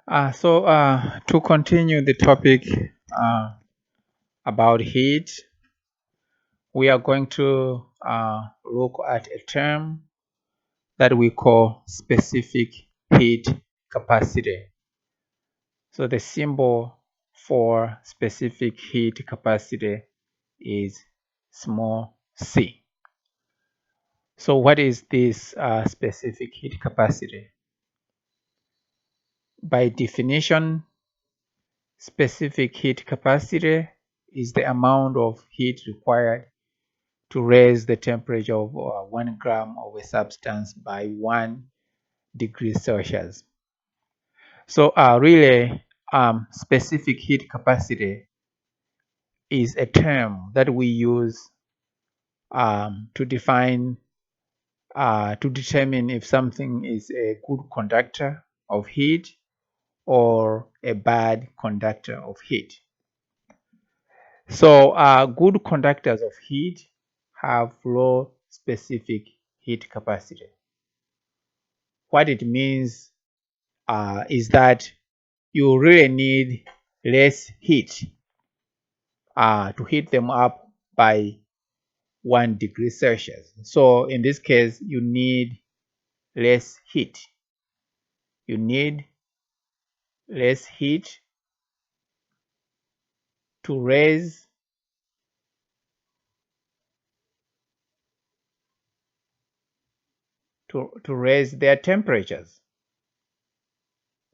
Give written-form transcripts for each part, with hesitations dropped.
To continue the topic uh, about heat, we are going to look at a term that we call specific heat capacity. So the symbol for specific heat capacity is small c. So what is this specific heat capacity? By definition, specific heat capacity is the amount of heat required to raise the temperature of 1 gram of a substance by 1 degree Celsius. So really, specific heat capacity is a term that we use to determine if something is a good conductor of heat or a bad conductor of heat. So good conductors of heat have low specific heat capacity. What it means is that you really need less heat to heat them up by 1 degree Celsius. So in this case, you need less heat. You need less heat to raise their temperatures.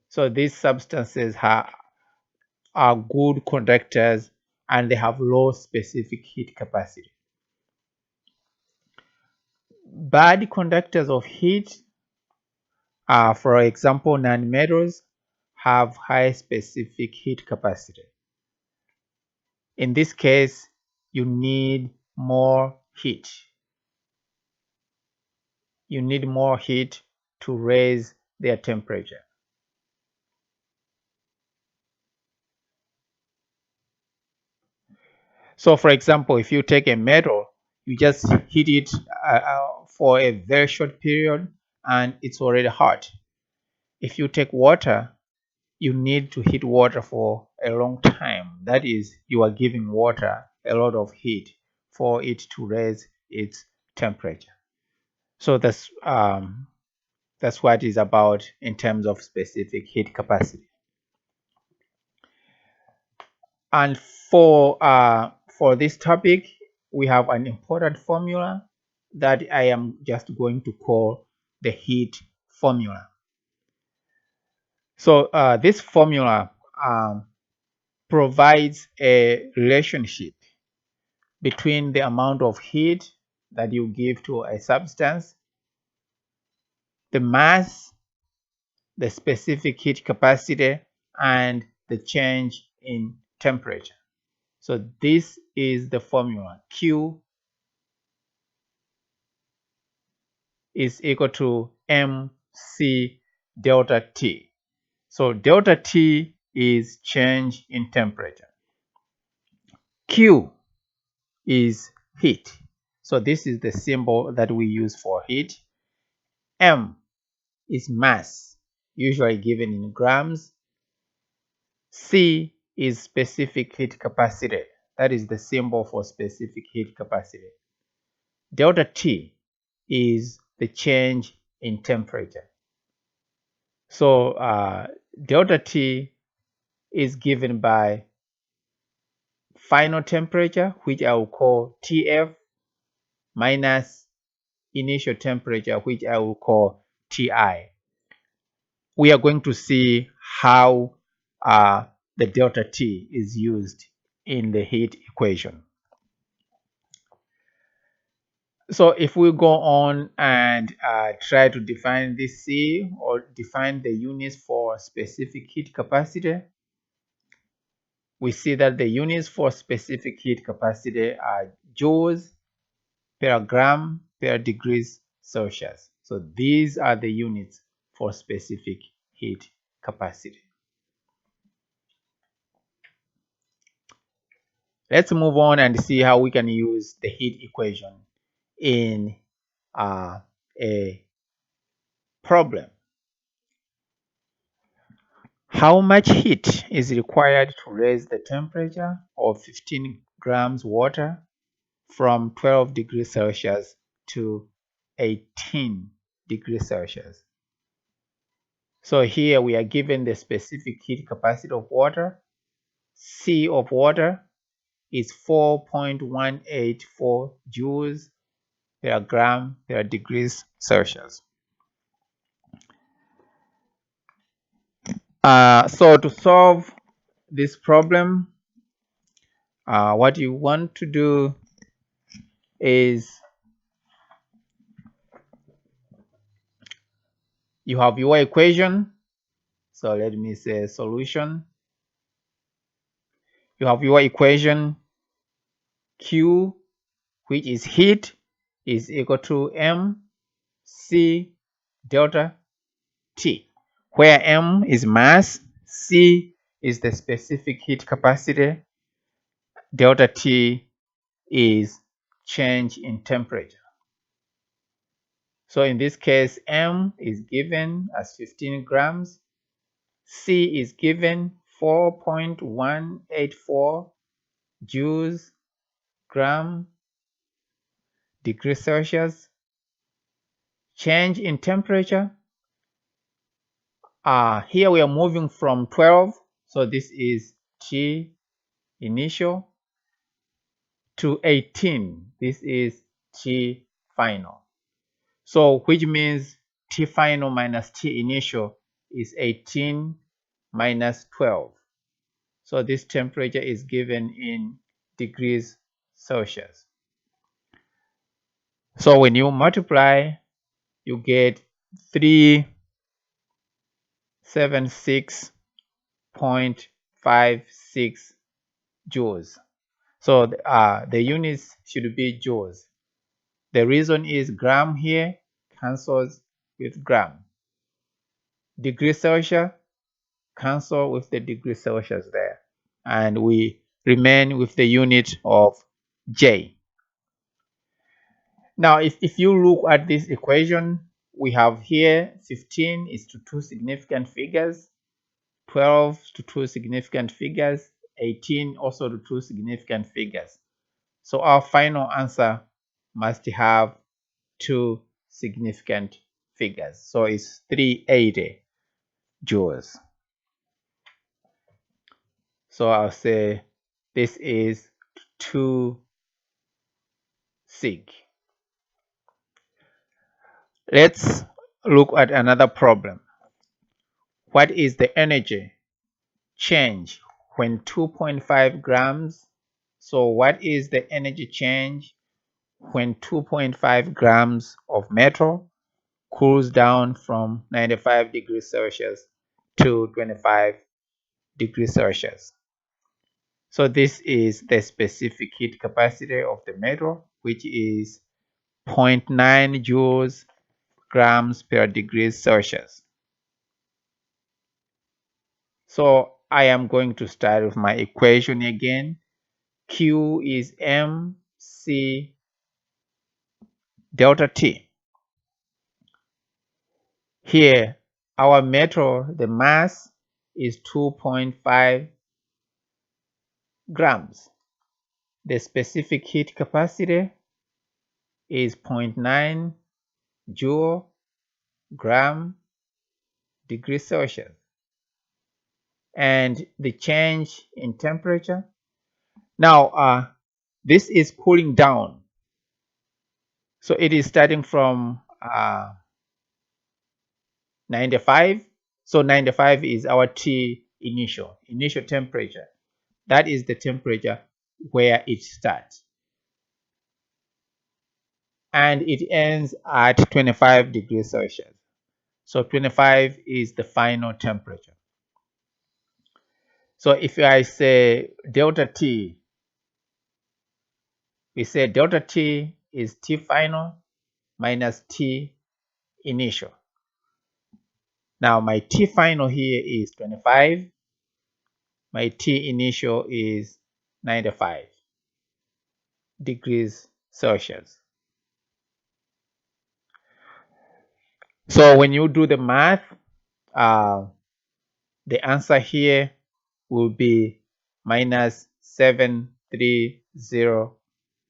So these substances are good conductors and they have low specific heat capacity. Bad conductors of heat, for example, nonmetals, have high specific heat capacity. In this case, you need more heat. You need more heat to raise their temperature. So for example, if you take a metal, you just heat it for a very short period and it's already hot. If you take water, you need to heat water for a long time. That is, you are giving water a lot of heat for it to raise its temperature. So that's what it's about in terms of specific heat capacity. And for this topic, we have an important formula that I am just going to call the heat formula. So this formula provides a relationship between the amount of heat that you give to a substance, the mass, the specific heat capacity, and the change in temperature. So this is the formula. Q is equal to mc delta T. So delta T is change in temperature. Q is heat. So this is the symbol that we use for heat. M is mass, usually given in grams. C is specific heat capacity. That is the symbol for specific heat capacity. Delta T is the change in temperature. So delta T is given by final temperature, which I will call TF, minus initial temperature, which I will call TI. We are going to see how the delta T is used in the heat equation. So if we go on and try to define this C or define the units for specific heat capacity, we see that the units for specific heat capacity are joules per gram per degrees Celsius. So these are the units for specific heat capacity. Let's move on and see how we can use the heat equation in a problem. How much heat is required to raise the temperature of 15 grams water from 12 degrees Celsius to 18 degrees Celsius? So here we are given the specific heat capacity of water. C of water is 4.184 joules per gram per degrees Celsius. So to solve this problem, what you want to do is you have your equation. So let me say solution. You have your equation Q, which is heat, is equal to mc delta T, where m is mass, C is the specific heat capacity, delta T is change in temperature. So in this case, m is given as 15 grams, C is given 4.184 joules gram degree Celsius. Change in temperature. Here we are moving from 12, so this is T initial, to 18. This is T final. So which means T final minus T initial is 18 minus 12. So this temperature is given in degrees Celsius. So when you multiply, you get 376.56 joules. So the units should be joules. The reason is gram here cancels with gram. Degree Celsius cancel with the degree Celsius there. And we remain with the unit of J. Now, if you look at this equation, we have here 15 is to two significant figures, 12 to two significant figures, 18 also to two significant figures. So our final answer must have two significant figures. So it's 380 joules. So I'll say this is 2 sig. Let's look at another problem. What is the energy change when 2.5 grams? So what is the energy change when 2.5 grams of metal cools down from 95 degrees Celsius to 25 degrees Celsius? So this is the specific heat capacity of the metal, which is 0.9 joules grams per degrees Celsius. So I am going to start with my equation again. Q is mc delta T. Here, our metal, the mass is 2.5 grams. The specific heat capacity is 0.9 joule gram degree Celsius. And the change in temperature. Now, this is cooling down. So it is starting from 95. So 95 is our T initial temperature. That is the temperature where it starts. And it ends at 25 degrees Celsius. So 25 is the final temperature. So if I say delta T, we say delta T is T final minus T initial. Now my T final here is 25. My T initial is 95 degrees Celsius. So when you do the math, The answer here will be minus 730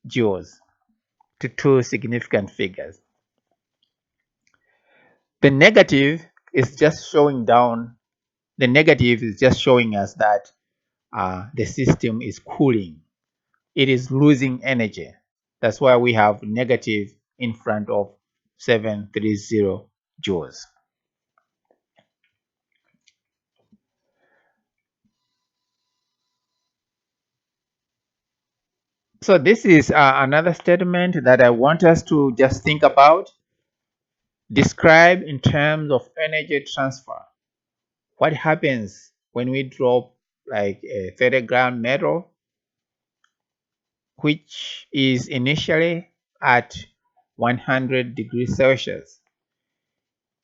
joules to two significant figures. The negative is just showing down, the negative is just showing us that the system is cooling. It is losing energy. That's why we have negative in front of 730 joules. So this is another statement that I want us to just think about. Describe in terms of energy transfer. What happens when we drop like a 30-gram metal, which is initially at 100 degrees Celsius,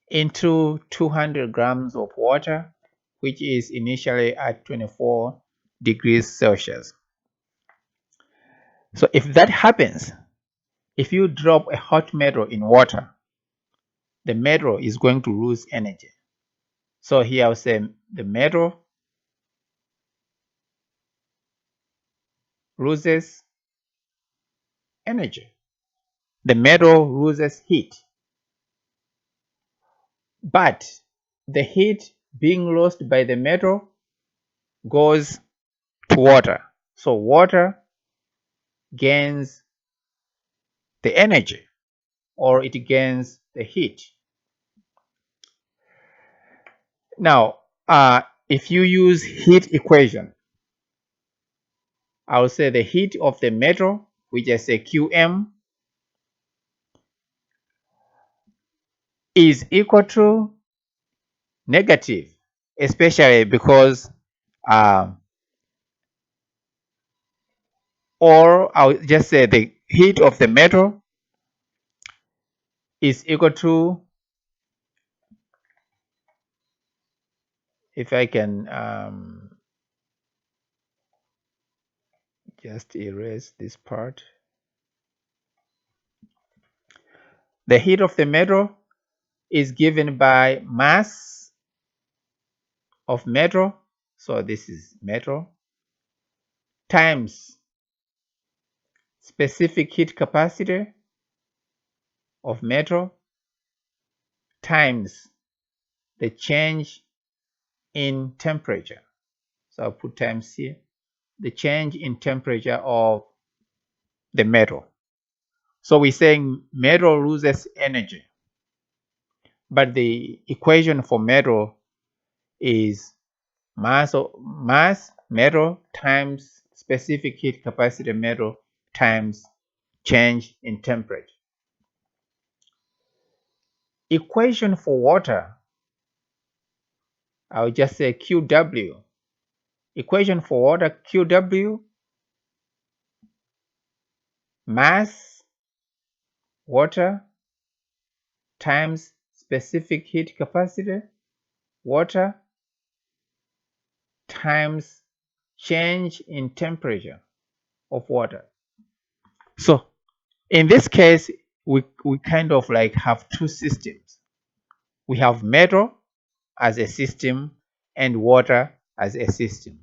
into 200 grams of water, which is initially at 24 degrees Celsius. So if that happens, if you drop a hot metal in water, the metal is going to lose energy. So here I'll say the metal loses energy. The metal loses heat. But the heat being lost by the metal goes to water. So water gains the energy, or it gains the heat. Now, if you use heat equation, I will say the heat of the metal, which I say Qm, is equal to negative, especially because, or I'll just say the heat of the metal is equal to, if I can just erase this part. The heat of the metal is given by mass of metal, so this is metal, times specific heat capacity of metal times the change in temperature. So I'll put times here. The change in temperature of the metal. So we're saying metal loses energy, but the equation for metal is mass metal times specific heat capacity metal times change in temperature. Equation for water, I'll just say QW. Equation for water, QW, mass water times specific heat capacity water times change in temperature of water. So in this case, we kind of like have two systems. We have metal as a system and water as a system.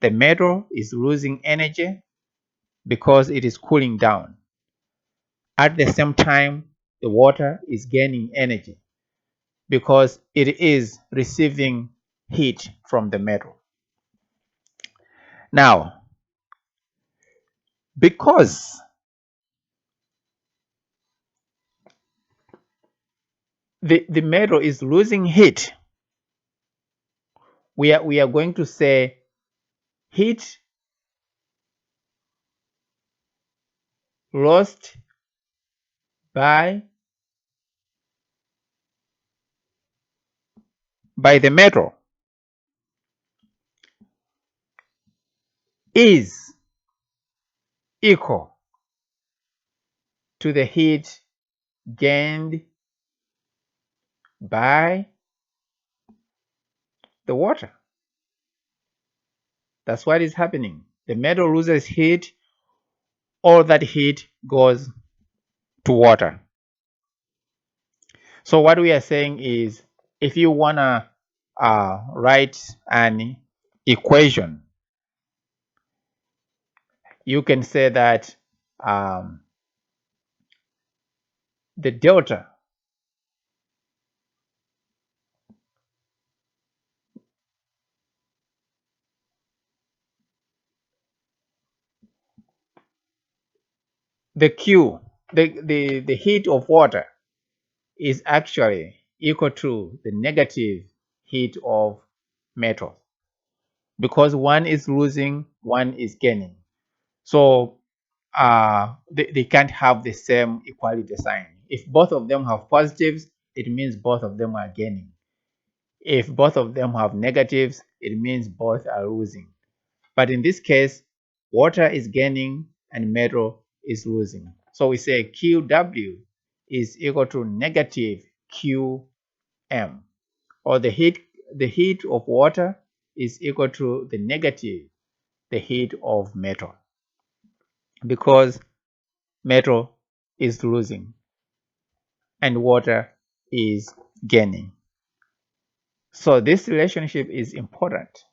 The metal is losing energy because it is cooling down. At the same time, the water is gaining energy because it is receiving heat from the metal. Now, because the metal is losing heat, we are going to say heat lost by the metal is equal to the heat gained by the water. That's what is happening. The metal loses heat, all that heat goes to water. So what we are saying is, if you wanna write an equation, you can say that um, the delta, the Q, the heat of water is actually equal to the negative heat of metal, because one is losing, one is gaining. So they can't have the same equality sign. If both of them have positives, it means both of them are gaining. If both of them have negatives, it means both are losing. But in this case, water is gaining and metal is losing. So we say QW is equal to negative QM, or the heat of water is equal to the heat of metal, because metal is losing and water is gaining. So this relationship is important.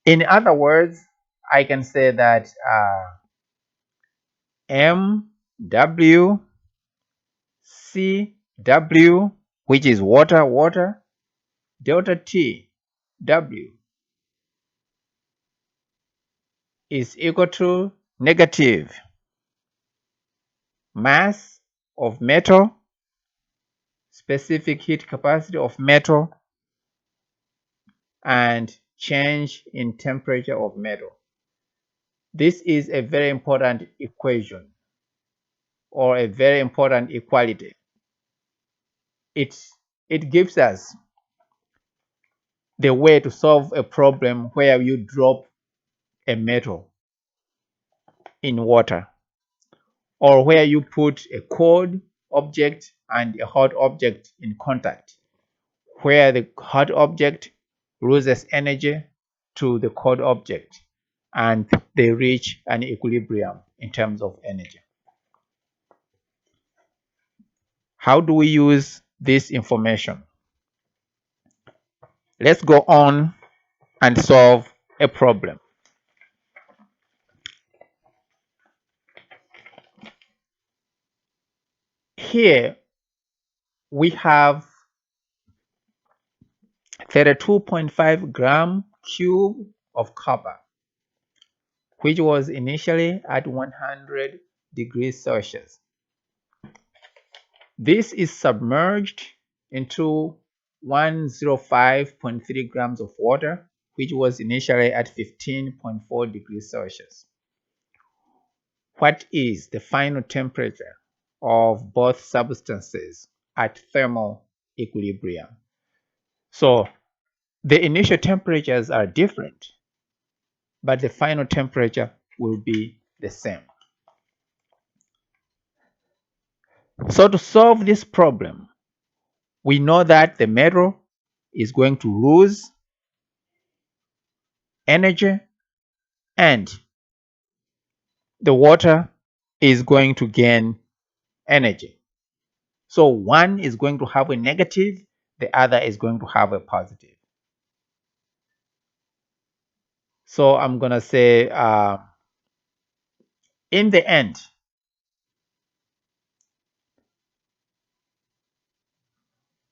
In other words, I can say that MW CW, which is water, delta T W is equal to negative mass of metal, specific heat capacity of metal, and change in temperature of metal. This is a very important equation, or a very important equality. It, it gives us the way to solve a problem where you drop a metal in water, or where you put a cold object and a hot object in contact, where the hot object loses energy to the cold object and they reach an equilibrium in terms of energy. How do we use this information? Let's go on and solve a problem. Here we have 32.5 gram cube of copper, which was initially at 100 degrees Celsius. This is submerged into 105.3 grams of water, which was initially at 15.4 degrees Celsius. What is the final temperature of both substances at thermal equilibrium? So the initial temperatures are different, but the final temperature will be the same. So to solve this problem, we know that the metal is going to lose energy and the water is going to gain energy. So one is going to have a negative, the other is going to have a positive. So I'm going to say in the end,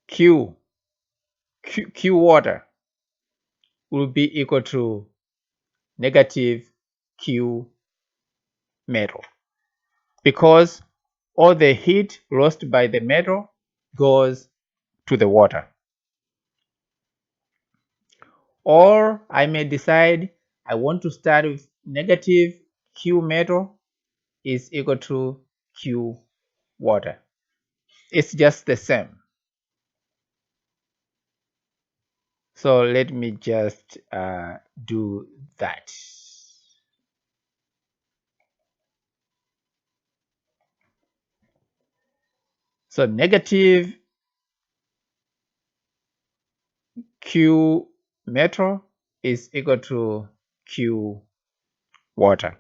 Q water will be equal to negative Q metal, because all the heat lost by the metal goes to the water. Or I may decide I want to start with negative Q metal is equal to Q water. It's just the same. So let me just do that. So negative Q metal is equal to Q water.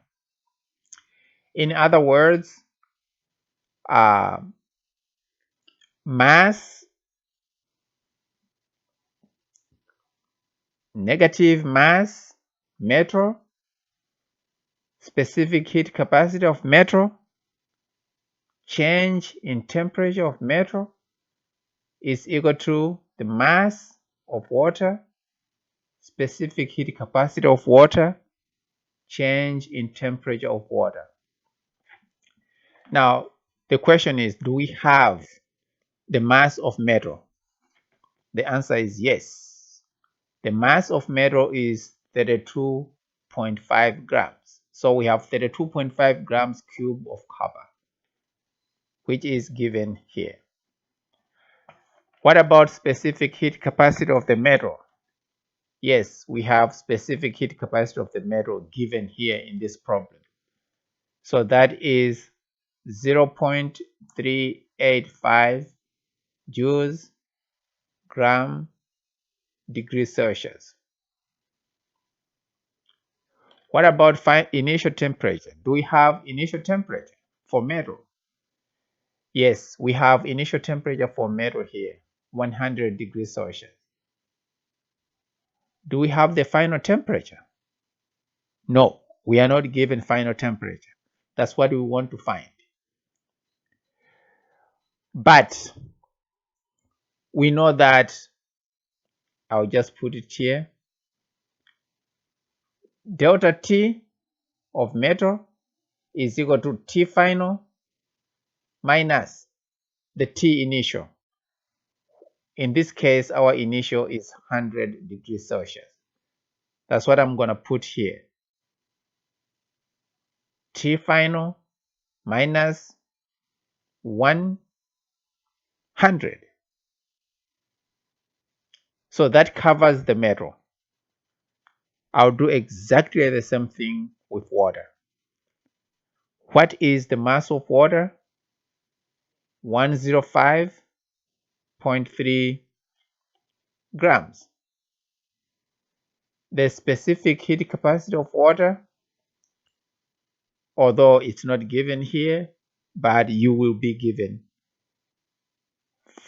In other words, uh, mass negative mass, metal, specific heat capacity of metal, change in temperature of metal is equal to the mass of water, specific heat capacity of water, change in temperature of water. Now, the question is, do we have the mass of metal? The answer is yes. The mass of metal is 32.5 grams. So we have 32.5 grams cube of copper, which is given here. What about specific heat capacity of the metal? Yes, we have specific heat capacity of the metal given here in this problem. So that is 0.385 joules gram degrees Celsius. What about initial temperature? Do we have initial temperature for metal? Yes, we have initial temperature for metal here, 100 degrees Celsius. Do we have the final temperature? No, we are not given final temperature. That's what we want to find. But we know that, I'll just put it here, delta T of metal is equal to T final minus the T initial. In this case, our initial is 100 degrees Celsius. That's what I'm going to put here. T final minus 100. So that covers the metal. I'll do exactly the same thing with water. What is the mass of water? 105.3 grams. The specific heat capacity of water, although it's not given here, but you will be given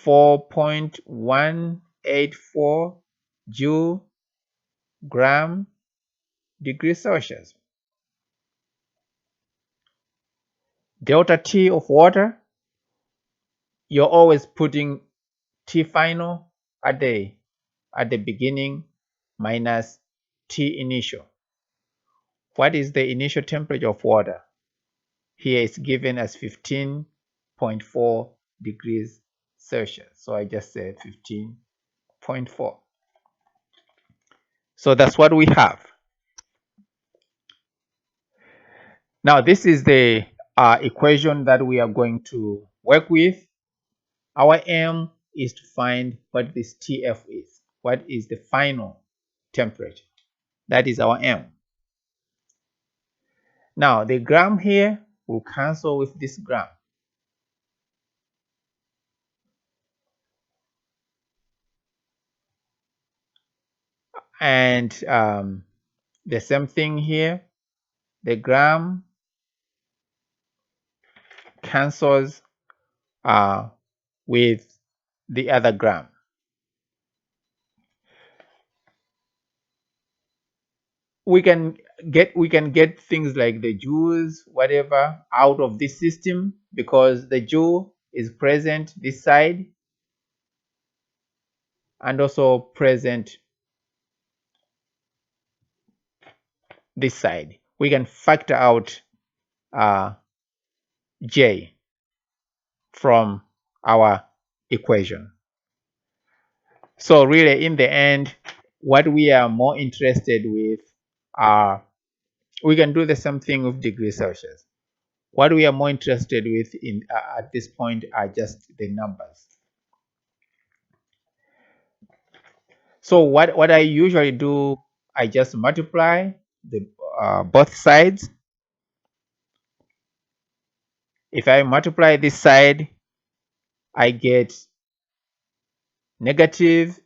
4.184 joule gram degrees Celsius. Delta T of water, you're always putting T final at the beginning minus T initial. What is the initial temperature of water? Here it's given as 15.4 degrees Celsius. So I just said 15.4. So that's what we have. Now this is the equation that we are going to work with. Our aim is to find what this TF is. What is the final temperature? That is our aim. Now the gram here will cancel with this gram. And the same thing here. The gram cancels with the other gram. We can get things like the joules, whatever, out of this system because the joule is present this side and also present this side. We can factor out J from our equation. So really, in the end, what we are more interested with are, we can do the same thing with degrees Celsius. What we are more interested with at this point are just the numbers. So what I usually do, I just multiply the both sides. If I multiply this side, I get negative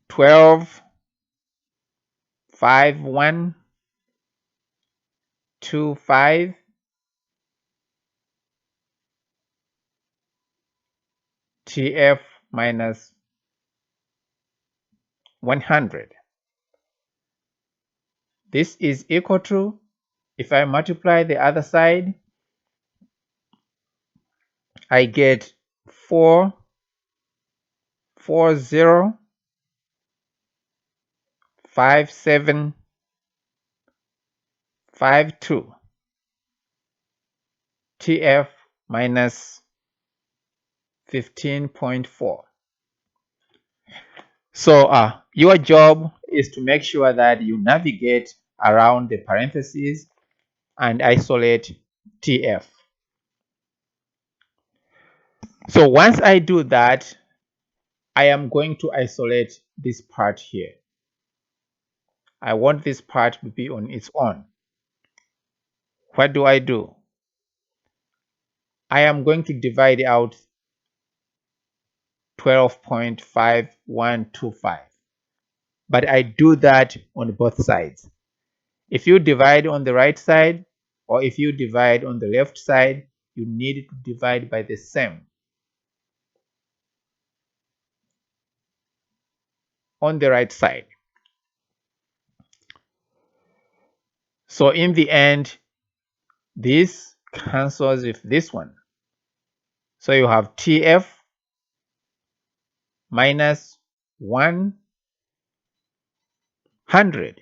12.5125 TF minus 100. This is equal to, if I multiply the other side, I get 4405752 TF minus 15.4. So your job is to make sure that you navigate around the parentheses and isolate TF. So once I do that, I am going to isolate this part here. I want this part to be on its own. What do? I am going to divide out 12.5125. But I do that on both sides. If you divide on the right side or if you divide on the left side, you need to divide by the same. On the right side. So in the end, this cancels with this one. So you have TF minus 100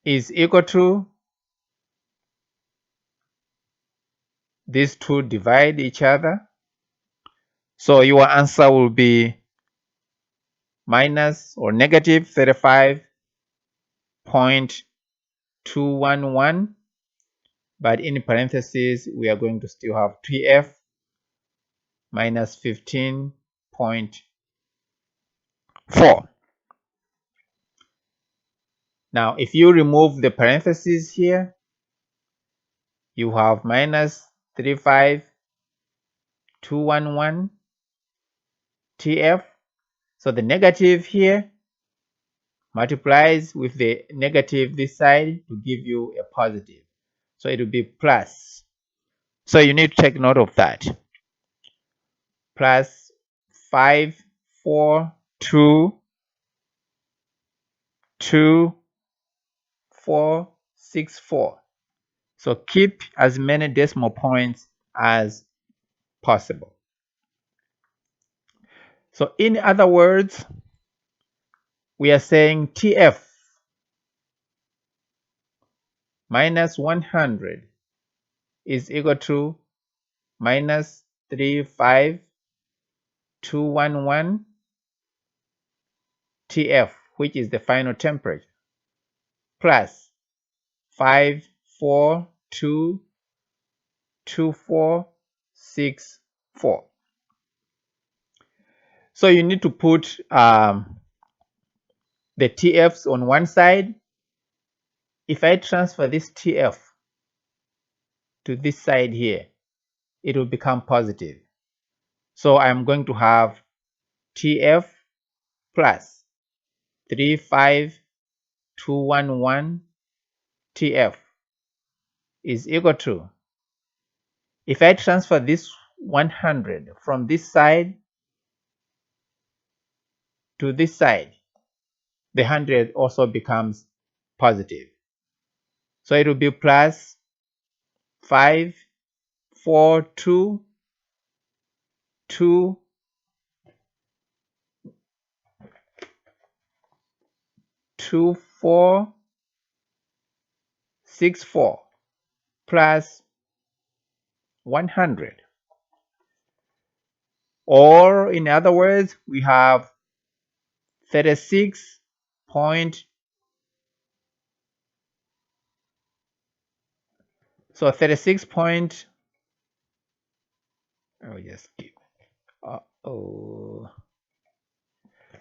is equal to, these two divide each other. So your answer will be minus or negative 35.211. But in parentheses, we are going to still have TF minus 15.4. Now, if you remove the parentheses here, you have minus 35211 TF. So the negative here multiplies with the negative this side to give you a positive. So it will be plus. So you need to take note of that. Plus 5422464. So keep as many decimal points as possible. So in other words, we are saying TF minus 100 is equal to minus 35211 TF, which is the final temperature, plus 5422464. So you need to put the TFs on one side. If I transfer this TF to this side here, it will become positive. So I'm going to have TF plus 35211 TF is equal to, if I transfer this 100 from this side to this side, the 100 also becomes positive. So it will be plus 5422464 plus 100. Or in other words, we have 36 point, so 36 point, oh yes,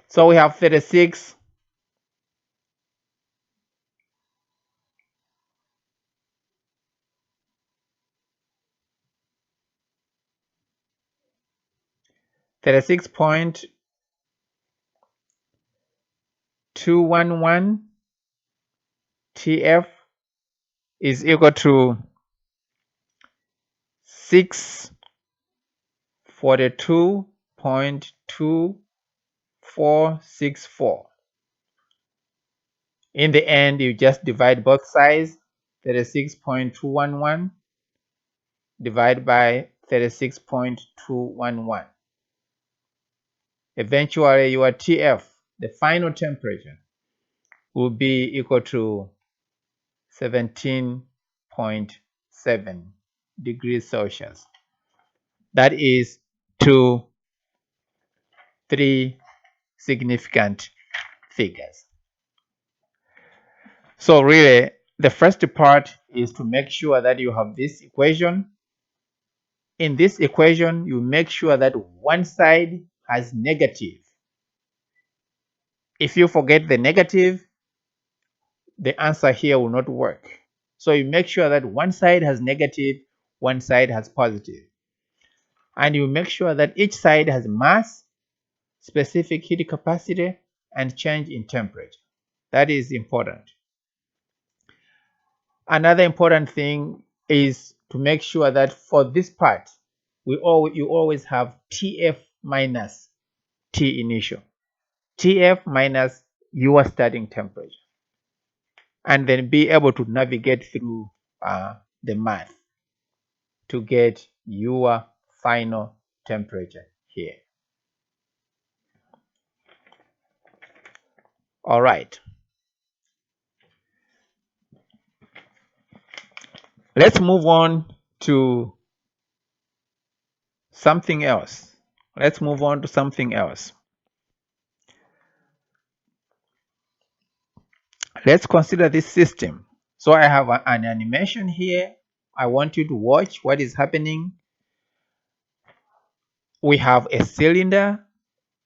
so we have 36 36.211 TF is equal to 42.2464. In the end, you just divide both sides. 36.211 divided by 36.211. Eventually, your TF, the final temperature, will be equal to 17.7 degrees Celsius. That is 3 significant figures. So really, the first part is to make sure that you have this equation. In this equation, you make sure that one side has negative. If you forget the negative, the answer here will not work. So you make sure that one side has negative, one side has positive. And you make sure that each side has mass, specific heat capacity, and change in temperature. That is important. Another important thing is to make sure that for this part, you always have TF minus T initial. TF minus your starting temperature. And then be able to navigate through the math to get your final temperature here. All right. Let's move on to something else. Let's move on to something else. Let's consider this system. So I have an animation here. I want you to watch what is happening. We have a cylinder.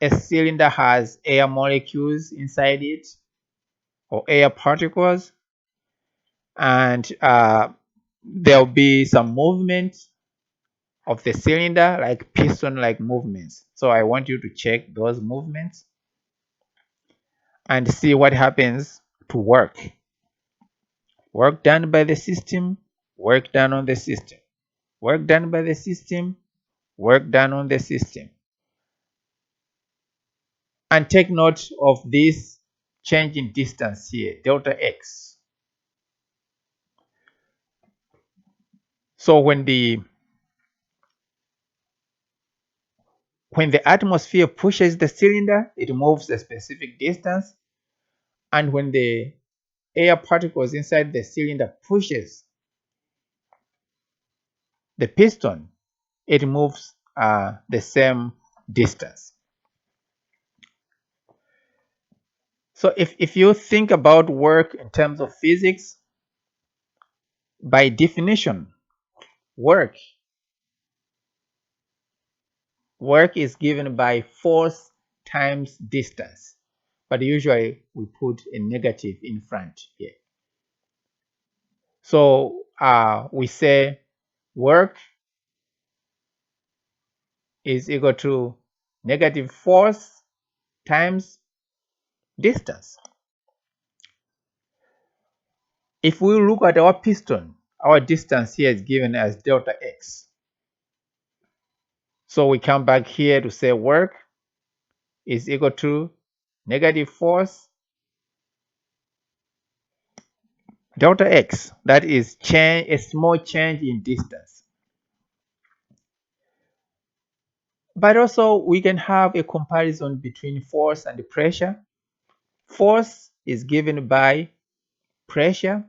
A cylinder has air molecules inside it, or air particles, and there'll be some movement of the cylinder, like piston-like movements. So I want you to check those movements and see what happens to work. Work done by the system, work done on the system. Work done by the system, work done on the system. And take note of this change in distance here, delta x. So when the atmosphere pushes the cylinder, it moves a specific distance. And when the air particles inside the cylinder pushes the piston, it moves the same distance. So if you think about work in terms of physics, by definition, work is given by force times distance. But usually we put a negative in front here. So we say work is equal to negative force times distance. If we look at our piston, our distance here is given as delta x. So we come back here to say work is equal to negative force delta x. That is a small change in distance. But also we can have a comparison between force and pressure. Force is given by pressure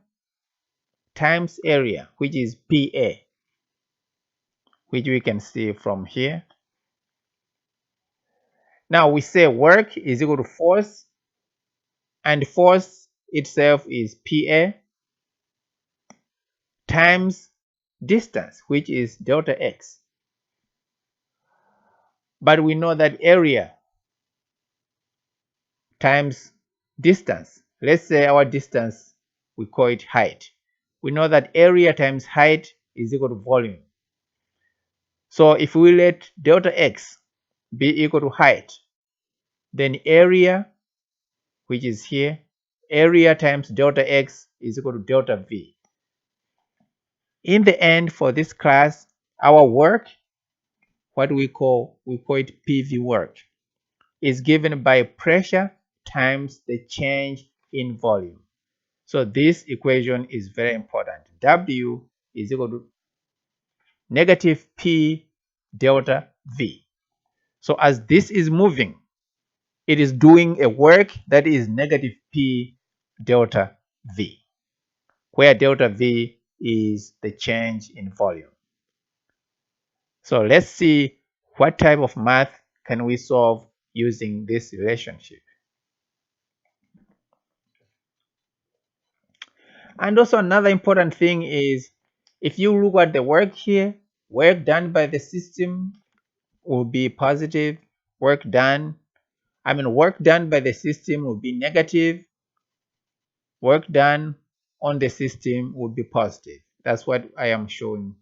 times area, which is PA, which we can see from here. Now we say work is equal to force, and force itself is PA times distance, which is delta x. But we know that area times distance, let's say our distance, we call it height. We know that area times height is equal to volume. So if we let delta x be equal to height, then area, which is here, area times delta x is equal to delta v. In the end, for this class, our work what we call it PV work, is given by pressure times the change in volume. So this equation is very important. W is equal to negative P delta V. So as this is moving, it is doing a work that is negative P delta V, where delta V is the change in volume. So let's see what type of math can we solve using this relationship. And also another important thing is, if you look at the work here, work done by the system will be positive. Work done by the system will be negative. Work done on the system will be positive. That's what I am showing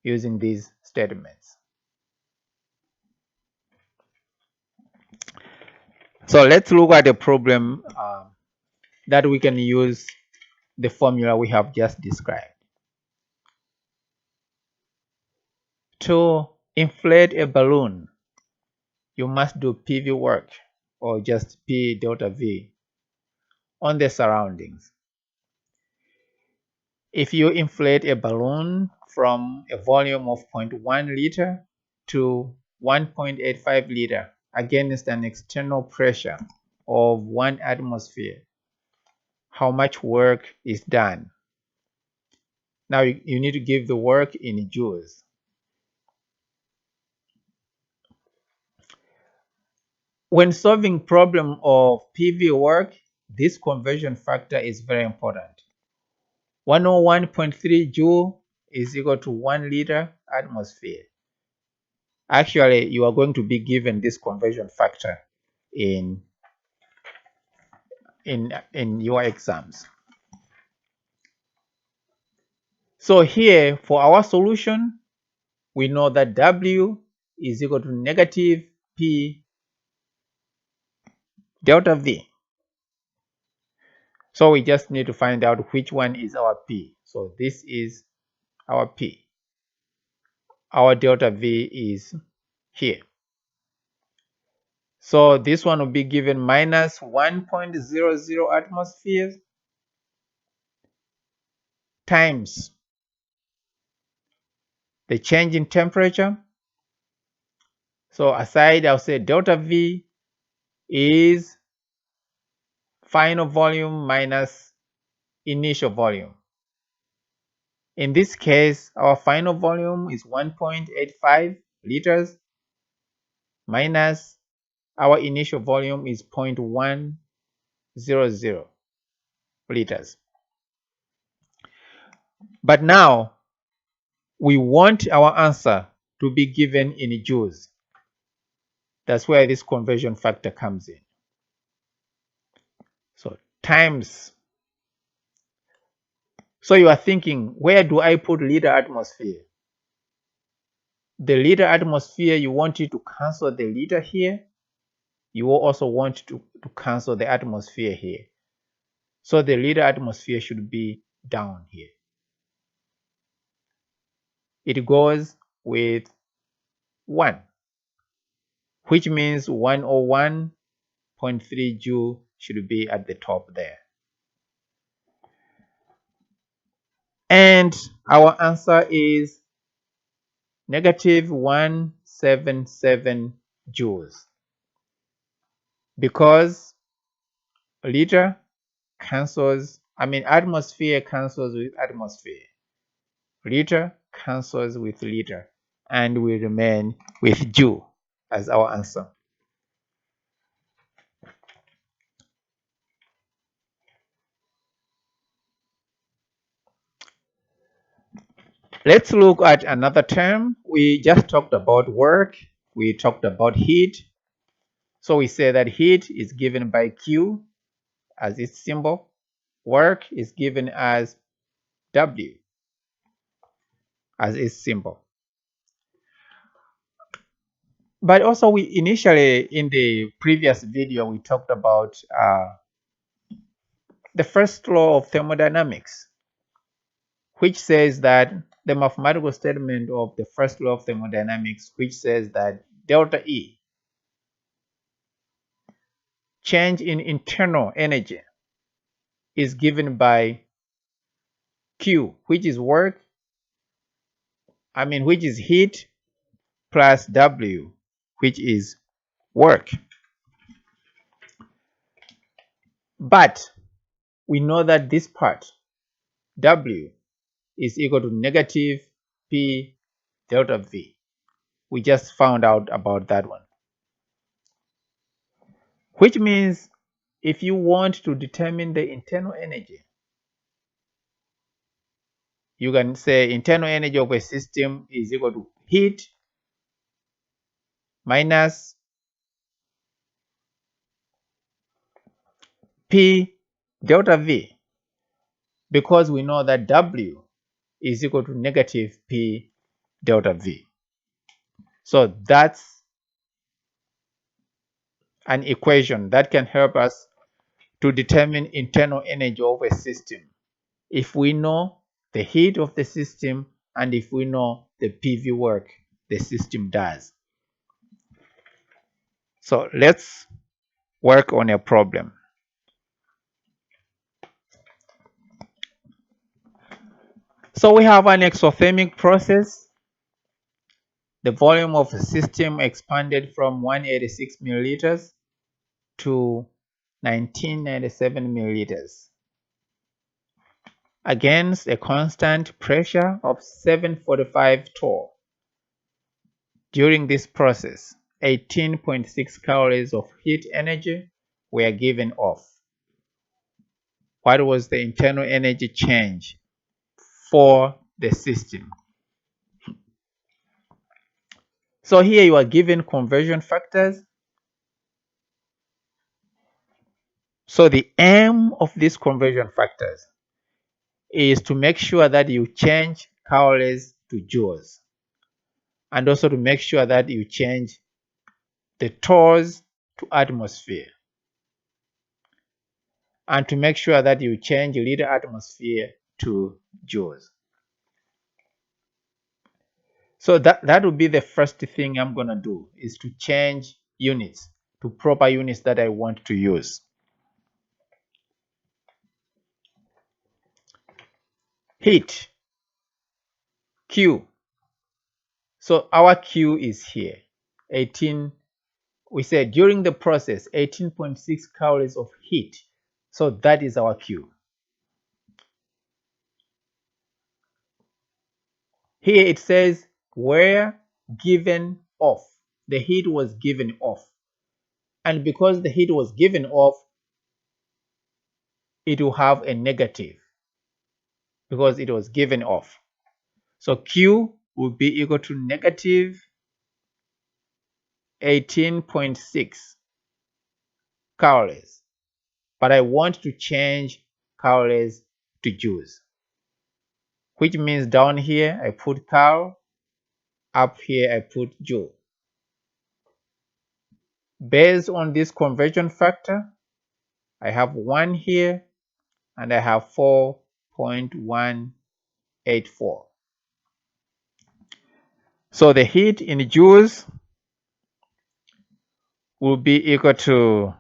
using these statements. So let's look at a problem that we can use the formula we have just described. To inflate a balloon, you must do PV work, or just P delta V, on the surroundings. If you inflate a balloon from a volume of 0.1 liter to 1.85 liter against an external pressure of 1 atmosphere, how much work is done? Now you need to give the work in joules. When solving problem of PV work, this conversion factor is very important. 101.3 joule is equal to 1 liter atmosphere. Actually, you are going to be given this conversion factor in your exams. So here, for our solution, we know that W is equal to negative P delta V. So we just need to find out which one is our P. So this is our P. Our delta V is here. So this one will be given minus 1.00 atmospheres times the change in temperature. So aside, I'll say delta V is final volume minus initial volume. In this case, our final volume is 1.85 liters minus our initial volume is 0.100 liters. But now we want our answer to be given in joules. That's where this conversion factor comes in. So times. So you are thinking, where do I put liter atmosphere? The liter atmosphere, you want it to cancel the liter here. You will also want to cancel the atmosphere here. So the liter atmosphere should be down here. It goes with 1, which means 101.3 joule should be at the top there. And our answer is negative 177 joules, because liter cancels, atmosphere cancels with atmosphere. Liter cancels with liter, and we remain with joule as our answer. Let's look at another term. We just talked about work. We talked about heat. So we say that heat is given by Q as its symbol. Work is given as W as its symbol. But also, we initially, in the previous video, we talked about the first law of thermodynamics, which says that the mathematical statement of the first law of thermodynamics, which says that delta E, change in internal energy, is given by Q, which is which is heat, plus W, which is work. But we know that this part, W, is equal to negative P delta V. We just found out about that one. Which means if you want to determine the internal energy, you can say internal energy of a system is equal to heat minus P delta V, because we know that W is equal to negative P delta V. So that's an equation that can help us to determine internal energy of a system if we know the heat of the system and if we know the PV work the system does. So let's work on a problem. So we have an exothermic process. The volume of the system expanded from 186 milliliters to 1997 milliliters against a constant pressure of 745 torr. During this process, 18.6 calories of heat energy were given off. What was the internal energy change for the system? So here you are given conversion factors. So the aim of these conversion factors is to make sure that you change calories to joules, and also to make sure that you change the torrs to atmosphere, and to make sure that you change liter atmosphere to joules. So that would be the first thing I'm going to do, is to change units to proper units that I want to use. Heat, Q. So our Q is here, 18. We said during the process, 18.6 calories of heat. So that is our Q. Here it says were given off. The heat was given off. And because the heat was given off, it will have a negative because it was given off. So Q will be equal to negative 18.6 calories. But I want to change calories to joules, which means down here I put cal, up here I put joule. Based on this conversion factor, I have 1 here and I have 4.184. So the heat in joules will be equal to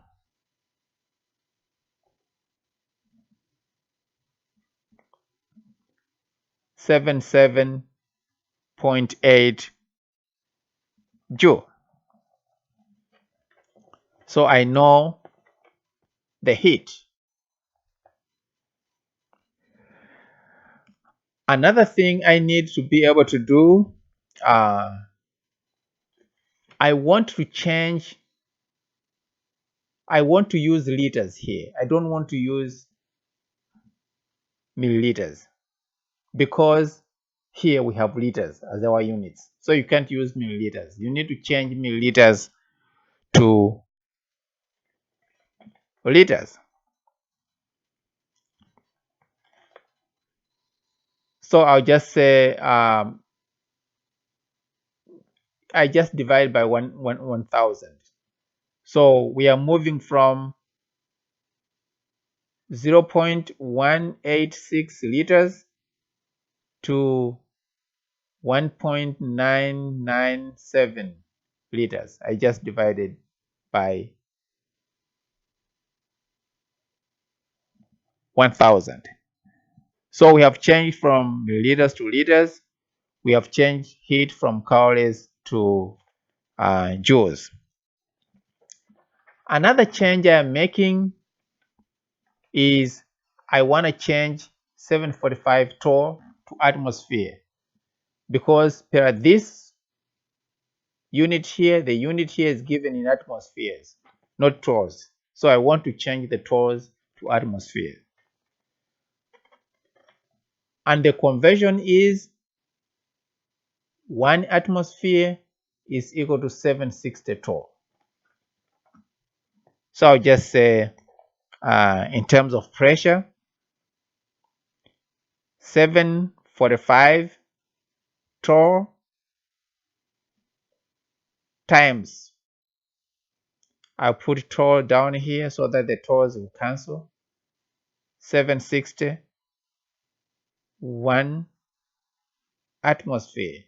77.8 joule. So I know the heat. Another thing I need to be able to do, I want to use liters here. I don't want to use milliliters, because here we have liters as our units. So you can't use milliliters. You need to change milliliters to liters. So I'll just say I just divide by 1,000. So we are moving from 0.186 liters to 1.997 liters. I just divided by 1000. So we have changed from milliliters to liters. We have changed heat from calories to joules. Another change I'm making is I want to change 745 torr to atmosphere, because per this unit here, the unit here is given in atmospheres, not torrs. So I want to change the torrs to atmosphere. And the conversion is 1 atmosphere is equal to 760 torr. So I'll just say in terms of pressure, 745 torr times, I'll put torr down here so that the torrs will cancel, 760, 1 atmosphere.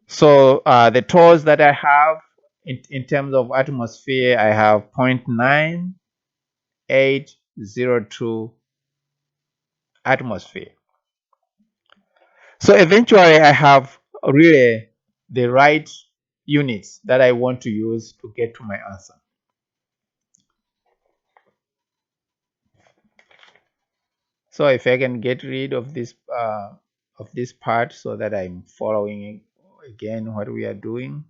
So the torrs that I have in terms of atmosphere, I have 0.9802 atmosphere. So eventually I have really the right units that I want to use to get to my answer. So if I can get rid of this part so that I'm following again what we are doing.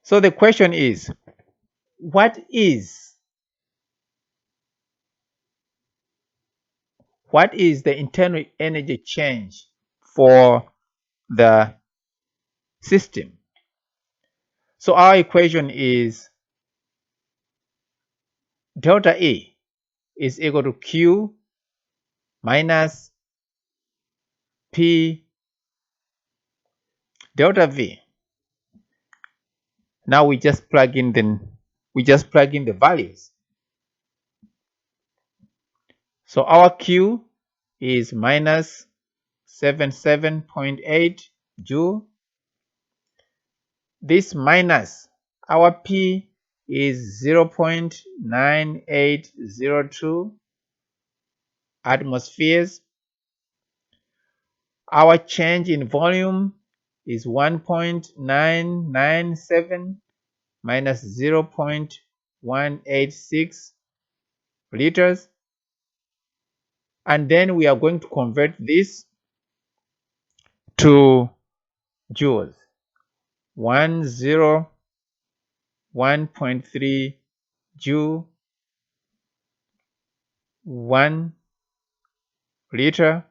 So the question is, what is the internal energy change for the system? So our equation is delta E is equal to Q minus P delta V. Now we just plug in the values. So our Q is minus 77.8 joule. This minus our P is 0.9802 atmospheres. Our change in volume is 1.997 minus 0.186 liters. And then we are going to convert this to joules. 101.3 joule 1 liter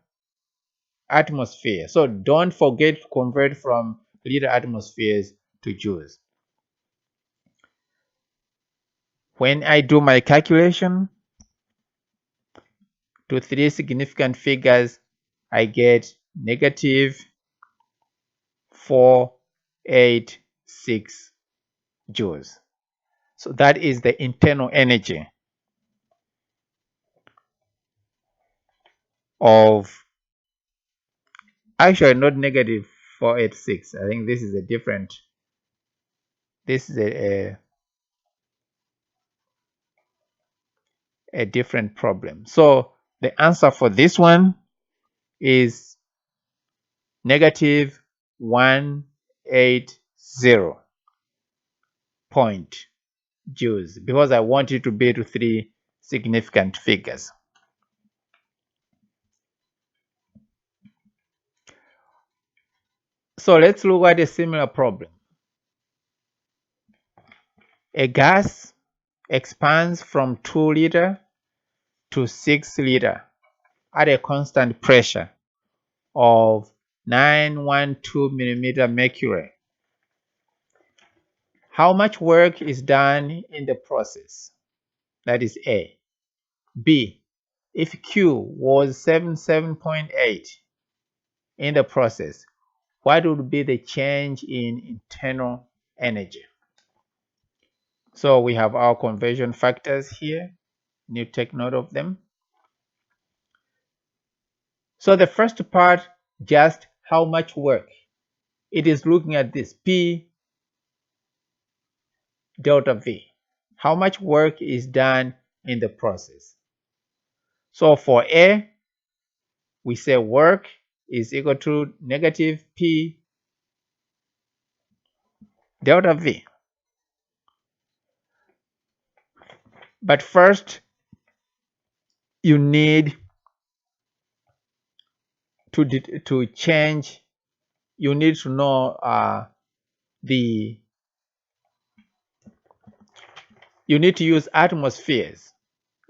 atmosphere. So don't forget to convert from liter atmospheres to joules. When I do my calculation to 3 significant figures, I get negative 486 joules. So that is the internal energy of, actually not negative 486. I think this is a different, this is a different problem. So the answer for this one is negative 180 point joules, because I want it to be to 3 significant figures. So let's look at a similar problem. A gas expands from 2 liter to 6 liter at a constant pressure of 912 millimeter mercury. How much work is done in the process? That is A. B. If Q was 77.8 in the process, what would be the change in internal energy? So we have our conversion factors here. You take note of them. So the first part, just how much work. It is looking at this P delta V. How much work is done in the process. So for A, we say work is equal to negative P delta V. But first, you need to change. You need to know you need to use atmospheres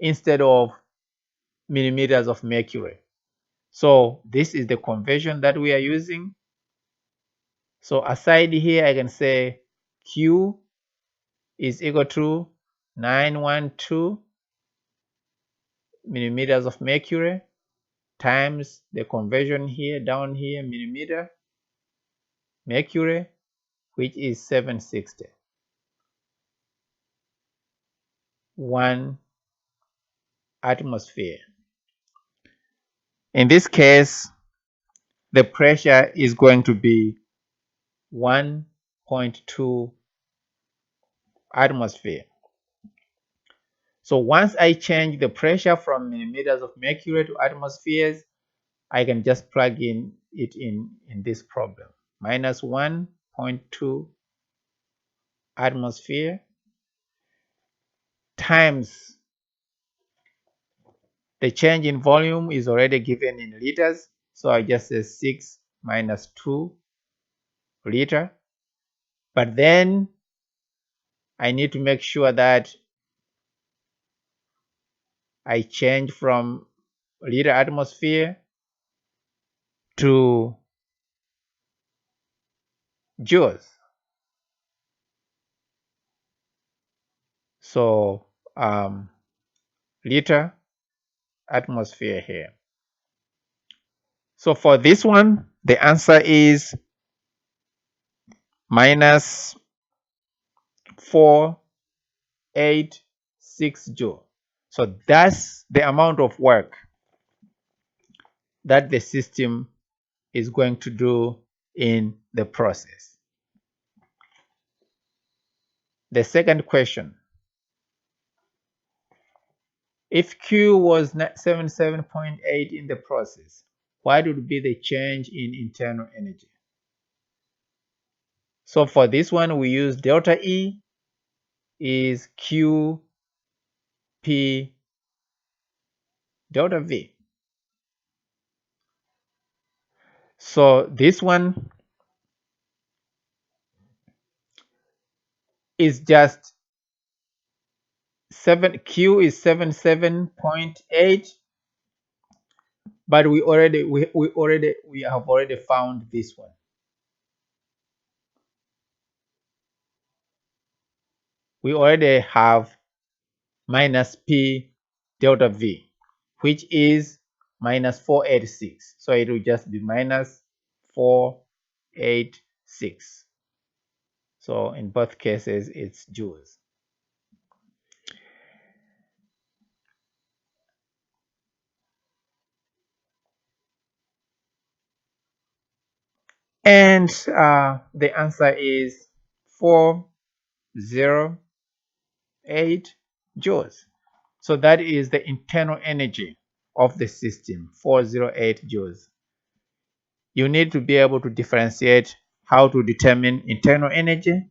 instead of millimeters of mercury. So this is the conversion that we are using. So aside here, I can say Q is equal to 912 millimeters of mercury times the conversion here down here millimeter mercury, which is 760. 1 atmosphere. In this case, the pressure is going to be 1.2 atmosphere. So once I change the pressure from millimeters of mercury to atmospheres, I can just plug in it in this problem. Minus 1.2 atmosphere times the change in volume is already given in liters. So I just say 6 minus 2 liter. But then I need to make sure that I change from liter atmosphere to joules. So liter atmosphere here. So for this one, the answer is minus 486 joule. So that's the amount of work that the system is going to do in the process. The second question, if Q was 77.8 in the process, what would be the change in internal energy? So for this one, we use delta E is Q P delta V. So this one is just Q is 77.8, but we have already found this one. We already have minus P delta V, which is minus 486. So it will just be minus 486. So in both cases, it's joules. And the answer is 408 joules. So that is the internal energy of the system, 408 joules. You need to be able to differentiate how to determine internal energy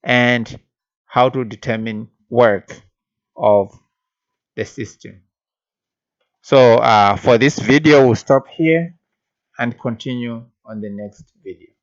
and how to determine work of the system. So for this video, we'll stop here and continue on the next video.